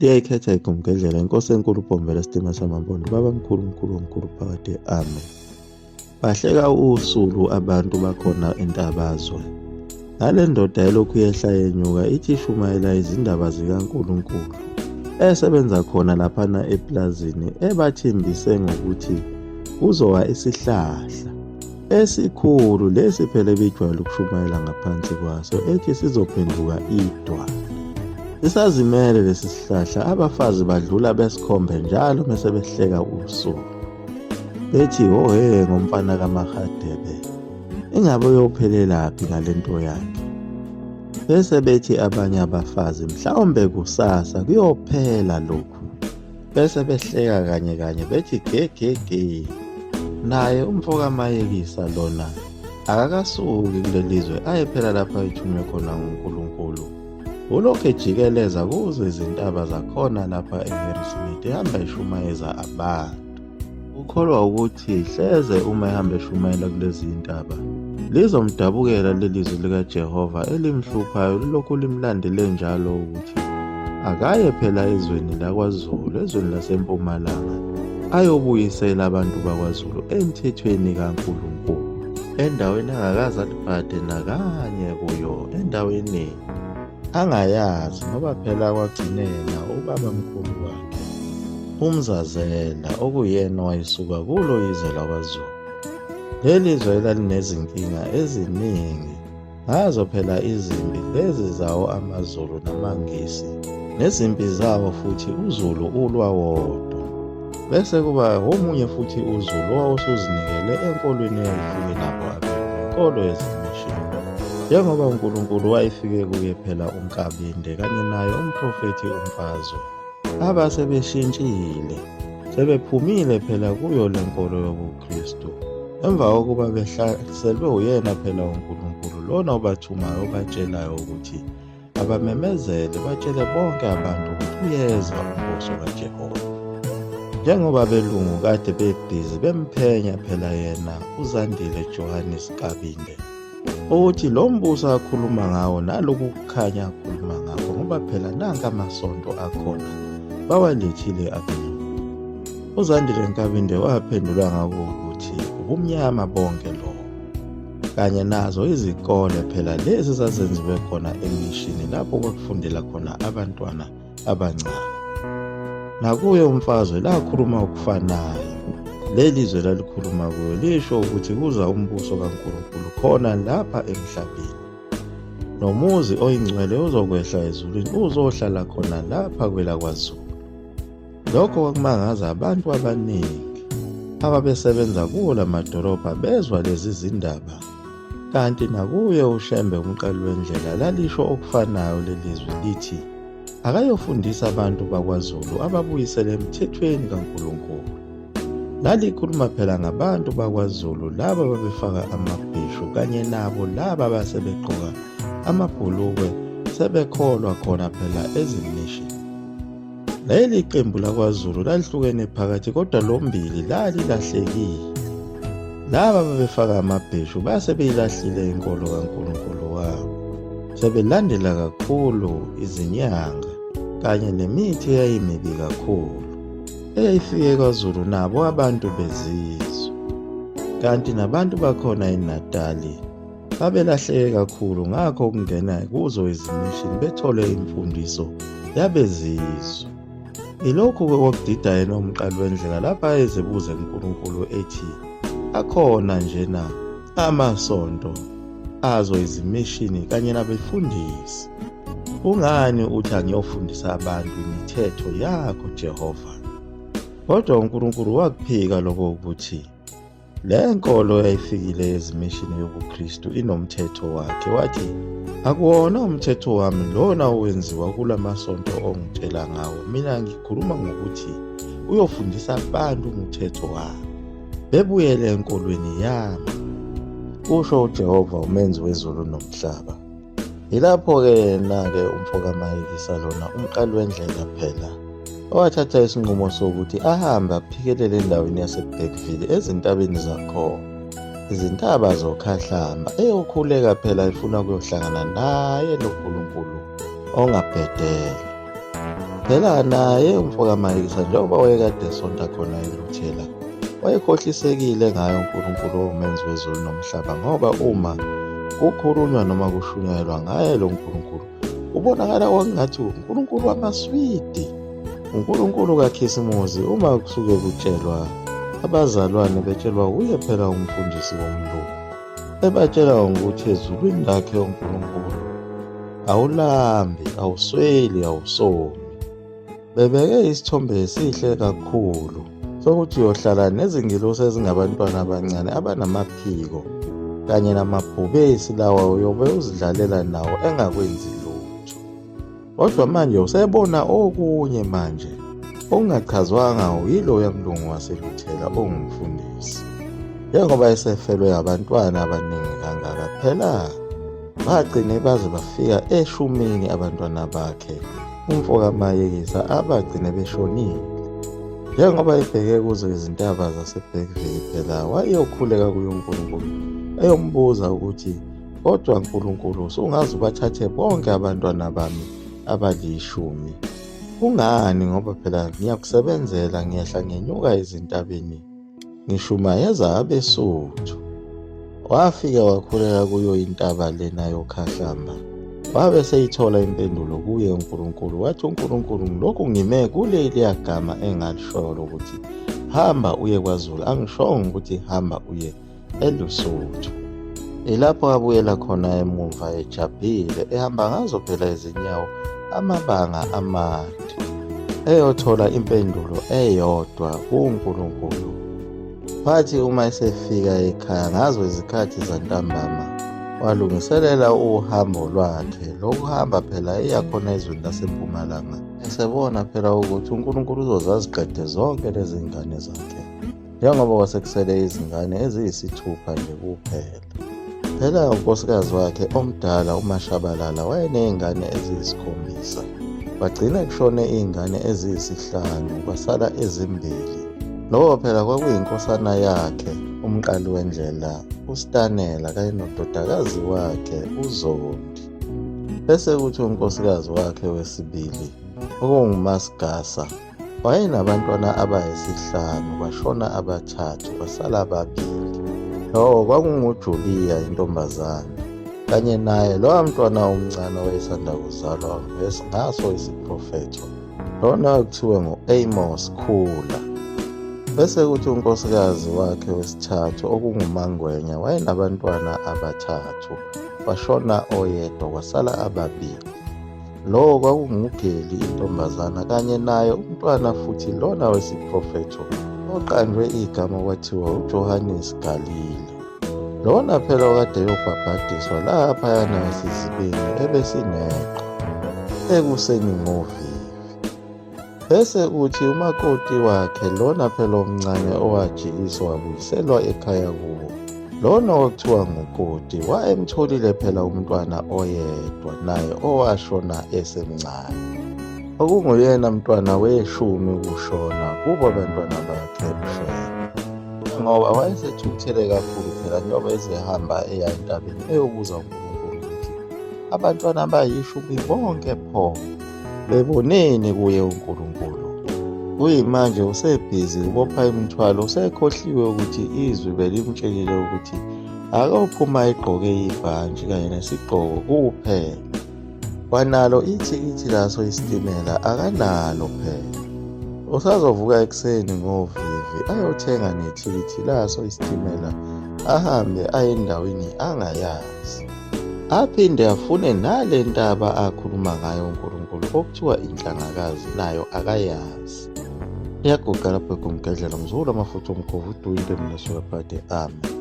Liyayikhetha igumgedlela inkosi enkulu uBhombela Sitima Samampondo baba mkhulu mkhulu omkhulu phakathi amen. Bahleka usulu abantu bakhona entabazwe. Ngale ndoda elokhu yehla yenyuka ithi ishumayela izindaba zikaNkulunkulu. Esebenza khona laphana eplazini ebathembise ngokuthi kuzowa isihlahla esikhulu lesi phela ebijwayele ukushumayela ngaphansi kwaso ethi sizophenduka idwala. Isazimele lesi sihlahla abafazi badlula besikhombe njalo mase behleka usuku. Bethi ohe ngomfana kaMahadebe ingabe uyophelelaphi ngalento yakhe. Bese bethi abanye abafazi mhlawumbe kusasa kuyophela lokhu. Bese behleka kanye kanye bethi gegege. Naye umfo kaMayekisa lona akakasuki kulelizwe ayephela lapha ethunywe khona nguNkulunkulu. Ulokhu ejikeleza kuzo izintaba zakhona lapha eHarrismith ehamba eshumayeza abantu. Ukholwa ukuthi hleze uma ehamba eshumayela kulezi zintaba lizomdabukela lelizwi likaJehova elimhluphayo lokhu limlandele njalo ukuthi akaye phela ezweni lakwaZulu ezweni lasempumalanga ayobuyisela abantu bakwaZulu emthethweni kaNkulunkulu endaweni angakaze alibhade nakanye kuyo endaweni angayazi ngoba phela kwagcine yena ubaba mkhulu wakhe uMzazela okuyena wayesuka kulo izwe lakwaZulu. Leli zwe elalinezinkinga eziningi ngazo phela izimpi lezi zawo amaZulu namaNgisi nezimpi zawo futhi uZulu ulwa wodwa. Bese kuba omunye futhi uZulu owawusuzinikele enkolweni eyayifike nabo inkolo yezimishini. Njengoba uNkulunkulu wayefike kuye phela uNkabinde kanye naye umprofethi uMfazwe abasebeshintshile sebephumile phela kuyo lenkolo yobuKristu emva kokuba behlaselwe uyena phela uNkulunkulu lona obathumayo obatshelayo ukuthi abamemezele batshele bonke abantu ukuthi uyeza umbuso kaJehova. Njengoba belungu kade bebhizi bemphenya phela yena uZandile Johannes Kabinde ukuthi lo mbuso akhuluma ngawo naloku kukhanya akhuluma ngakho ngoba phela nanka amasonto akhona bawalethile abelungu. uZandile Nkabinde waphendula ngako ukuthi ubumnyama bonke lo kanye nazo izikole phela lezi zazenziwe khona emishini lapho kwakufundela khona abantwana abancane. Nakuye umfazwe lakhuluma okufanayo. Leli zwe lalikhuluma kuyo lisho ukuthi kuza umbuso kaNkulunkulu khona lapha emhlabeni. Nomuzi oyingcwele uzokwehla ezulwini uzohlala khona lapha kwelakwaZulu. Lokho kwakumangaza abantu abaningi ababesebenza kuwo lamadolobha bezwa lezi zindaba. Kanti nakuye uShembe umqali wendlela lalisho okufanayo lelizwi lithi akayofundisa abantu bakwaZulu ababuyisele emthethweni kaNkulunkulu. Lalikhuluma phela ngabantu bakwaZulu laba babefaka amabhishu kanye nabo laba basebegqoka amabhulukwe sebekholwa khona phela ezimishini. Leli qembu lakwaZulu lalihlukene phakathi kodwa lombili lalilahlekile. Laba babefaka amabhishu base beyilahlile inkolo kaNkulunkulu wabo. Sebelandela kakhulu izinyanga kanye nemithi eyayimibi kakhulu eyayifike kwaZulu nabo abantu bezizwe. Kanti nabantu bakhona eNatali babelahleke kakhulu ngakho ukungena kuzo izimishini bethole imfundiso yabezizwe. Ilokhu-ke okudida yena umqali wendlela lapha ezebuze uNkulunkulu ethi akhona njena amasonto azo izimishini kanye nabefundisi. Ungani uthi angiyofundisa abantu imithetho yakho Jehova? Kodwa uNkulunkulu wakuphika lokho ukuthi le nkolo yayifikile ezimishini yobuKristu inomthetho wakhe wathi akuwona umthetho wami lona owenziwa kulamasonto ongitshela ngawo. Mina ngikhuluma ngokuthi uyofundisa abantu umthetho wami bebuyele enkolweni yami, kusho uJehova umenzi wezulu nomhlaba. Yilapho-ke yena-ke umfo kaMayekisa lona umqali wendlela phela owathatha isinqumo sokuthi ahambe aphikelele endaweni yaseBergville ezintabeni zakhona, izintaba zokhahlamba eyokhuleka phela efuna ukuyohlangana naye noNkulunkulu ongabhedela. Phela naye umfoka Mayisa njengoba wayekade esonta khona eLuthela, wayekhohlisekile ngayo uNkulunkulu owumenzi wezulu nomhlaba, ngoba uma kukhulunywa noma kushunyayelwa ngaye lo nkulunkulu, kubonakala kwakungathi uNkulunkulu wamaswidi, uNkulunkulu kaKhisimusi. Uma kusuke kutshelwa, abazalwane betshelwa uye phela umfundisi womlungu, ebatshela ukuthi ezulwini lakhe uNkulunkulu awulambi, awusweli, awusomi. Bebeke isithombe esihle kakhulu sokuthi uyohlala nezingilosi ezingabantwana abancane abanamaphiko kanye namabhubesi lawa uyobe uzidlalela nawo engakwenzi lutho. Kodwa manje usebona okunye manje okungachazwanga yiloya mlungu waseLuthela ongumfundisi. Njengoba esefelwe abantwana abaningi kangaka, phela bagcine baze bafika 10 abantwana bakhe umfoka Mayisa abagcine beshonile. Njengoba ebheke kuzo izintaba zaseBergville, phela wayeyokhuleka kuyo uNkulunkulu eyombuza ukuthi, kodwa Nkulunkulu, usungaze ubathathe bonke abantwana bami abali10? Kungani? Ngoba phela ngiyakusebenzela, ngiyehla ngenyuka ezintabeni, ngishumayeza abeSuthu. Wafika wakhuleka kuyo intaba lena yokhahlamba, wabe seyithola impendulo kuye uNkulunkulu. Wathi uNkulunkulu, ngilokhu ngime kuleliya gama engalishoyo ukuthi hamba uye kwaZulu, angishongo ukuthi hamba uye eLusuthu. Ilapho abuyela khona emuva ejabhile, ehamba ngazo phela izinyawo amabanga amade, eyothola impendulo eyodwa kuNkulunkulu. Wathi uma esefika ekhaya ngazo izikhathi zantambama, walungiselela uhambo lwakhe lokuhamba phela eyakhona ezweni laseMpumalanga, esebona phela ukuthi uNkulunkulu uzozaziqede zonke lezi ngane zakhe, njengoba kwasekusele izingane eziyisithupha nje kuphela. Phela unkosikazi wakhe omdala uMashabalala wayeney'ngane eziyisi7, kwagcina kushone iy'ngane eziyisi5, kwasala ezimbili. Lowo phela kwakuyinkosana yakhe umqali wendlela uStanela kanye nododakazi wakhe uZondi. Bese kuthi unkosikazi wakhe wesibili okunguMasigasa wayenabantwana abayisi5, kwashona abathathu, kwasala ababili. Lowo kwakunguJuliya intombazane, kanye naye lowa mntwana omncane owayesanda kuzalwa ngaso isiprofetho, lona okuthiwe ngu-Amos Khula. Bese kuthi unkosikazi wakhe wesithathu okunguMangwenya wayenabantwana abathathu, kwashona oyedwa, kwasala ababili. Lowo kwakungugeli intombazana, kanye naye umntwana futhi lona wesiprofetho oqanjwe igama kwathiwa uJohannes Galile. Lona phela okade yobhabhadiswa laphayana esizibeni ebesineqo ekuseni ngovivi. Bese kuthi umakoti wakhe lona phela omncane owajikiswa wabuyiselwa ekhaya kuwo, lona okuthiwa ngukoti, wayemtholile phela umntwana oyedwa naye owashona esemncane, okunguyena mntwana we10 ukushona kubo abantwana bakhe uShembe, ngoba wayesethukuthele kakhulu phela njengoba ezehamba eya entabeni eyobuza uNkulunkulu ukuthi abantwana abayi10 bonke pho beboneni kuye uNkulunkulu. Kuyimanje usebhizi ubopha imithwalo, usekhohliwe ukuthi izwi belimtshelile ukuthi akophuma egqoke ibhantshi kanye nesigqoko kuphela, kwanalo ithikithi laso isitimela akanalo phela. Usazovuka ekuseni ngovivi ayothenga nethikithi laso isitimela, ahambe aye endaweni angayazi, aphinde afune nale ntaba akhuluma ngayo uNkulunkulu okuthiwa inhlangakazi, nayo akayazi. Iyaguga lapho eGumgedlela, Mzulu amafutha omkhovu, uDuyi into emnesuka phakade. Amen.